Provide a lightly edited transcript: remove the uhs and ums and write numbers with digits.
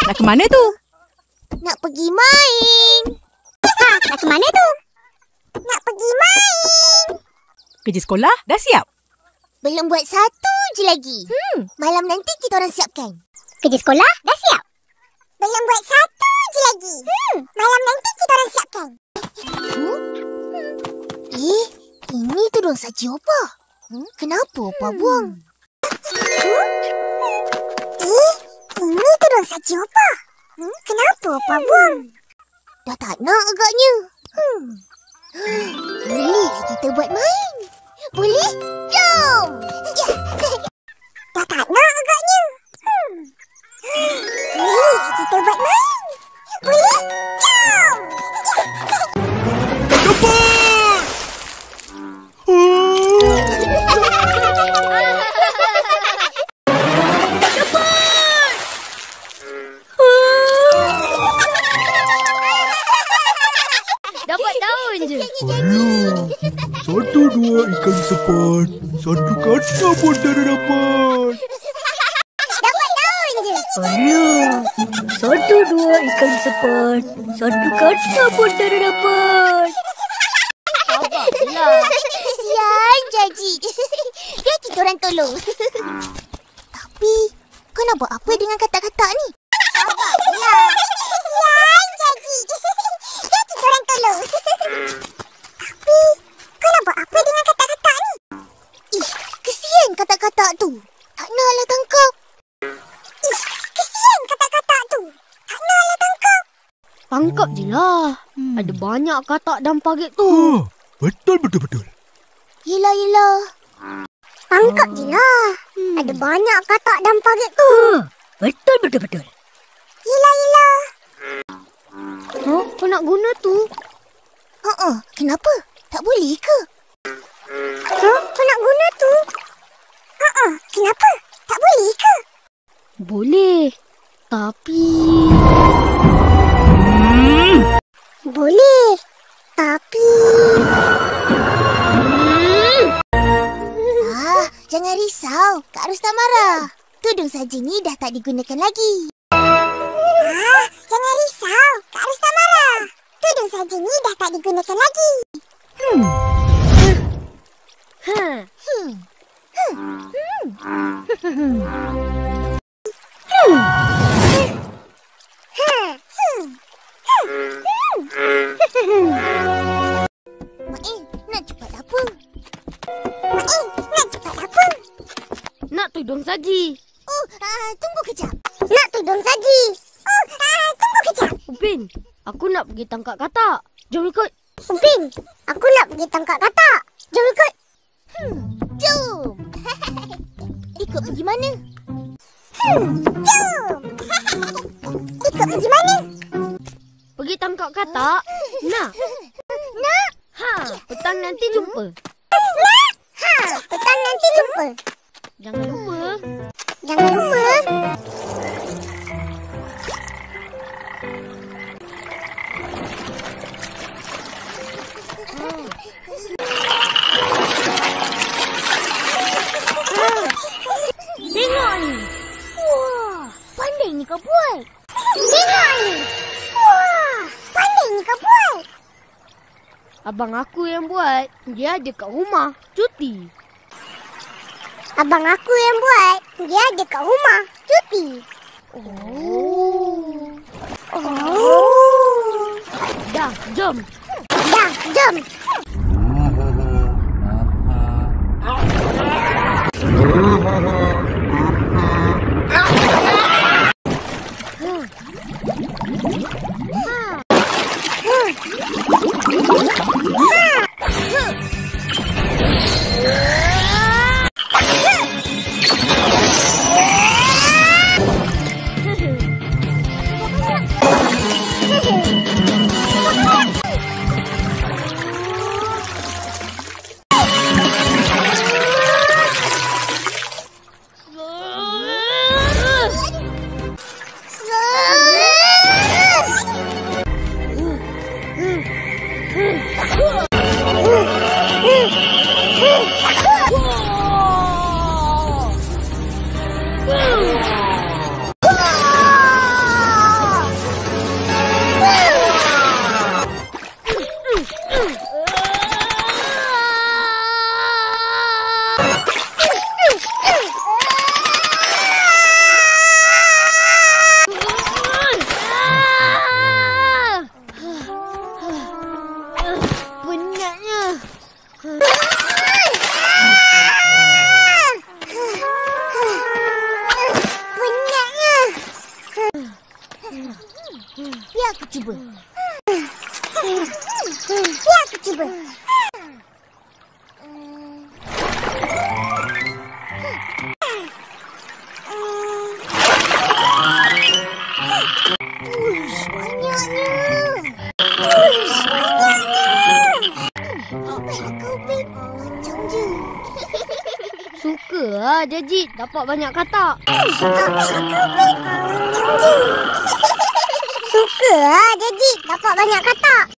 Nak ke mana tu? Nak pergi main. Nak ke mana tu? Nak pergi main. Kerja sekolah dah siap? Belum buat satu je lagi. Malam nanti kita orang siapkan. Kerja sekolah dah siap? Belum buat satu je lagi. Malam nanti kita orang siapkan. Ini tudung saji Opa. Kenapa Opa buang? Ini tudung saji Opa. Kenapa Opa buang? Dah tak nak agaknya. Boleh kita buat main? Boleh? Jom! Dah tak nak agaknya. Boleh kita buat main? Boleh? Jom! Cepat! Dapat daun je. Alah, 1-2 ikan sepat. 1 kata pun tak ada dapat. Dapat daun je. Alah, 1-2 ikan sepat. 1 kata pun tak ada dapat. Sabarlah. Kesian Jaji. Biar kita orang tolong. Tapi, kau nak buat apa dengan kata-kata ni? Sabarlah. Kesian Jaji. Biar kita orang tolong. Tapi, kau nak buat apa dengan kata-kata ni? Kesian kata-kata tu. Tak naklah tangkap. Kesian kata-kata tu. Tak naklah tangkap. Tangkap je lah. Ada banyak katak dalam parit tu. Betul. Yelah. Tangkap je lah. Ada banyak katak dalam parit tu. Betul. Yelah. Kau nak guna tu? Kenapa? Tak boleh ke? Kau nak guna tu? Kenapa? Tak boleh ke? Boleh. Tapi... Boleh. Tapi... Jangan risau. Kak Ros tak marah. Tudung saji ni dah tak digunakan lagi. Jangan risau. Kak Ros tak marah. Tudung saji ni dah tak digunakan lagi. Main, nak cepat apa? Nak tudung saji. Tunggu kejap. Nak tudung saji. Tunggu kejap. Upin, aku nak pergi tangkap katak. Jom ikut. Upin, aku nak pergi tangkap katak. Jom ikut. Jom. Ikut pergi mana? Jom. Ikut pergi mana? Pergi tangkap katak. Nak? Nak. Petang nanti jumpa. Nak. Petang nanti jumpa. Jangan lupa. Jangan lupa. Tengok ni. Wah, pandai ni kau buat. Tengok ni. Wah, pandai ni kau buat. Abang aku yang buat. Dia ada kat rumah. Cuti. Abang aku yang buat. Dia ada kat rumah. Cuti. Dah, jom. Dah, jom. cuba. Biar aku cuba. Uish, banyaknya. Baiklah kau, Pip. Macam je. Suka lah Jajik dapat banyak katak. Baiklah kau, Pip. Macam je. Suka lah, Jajik. Dapat banyak katak.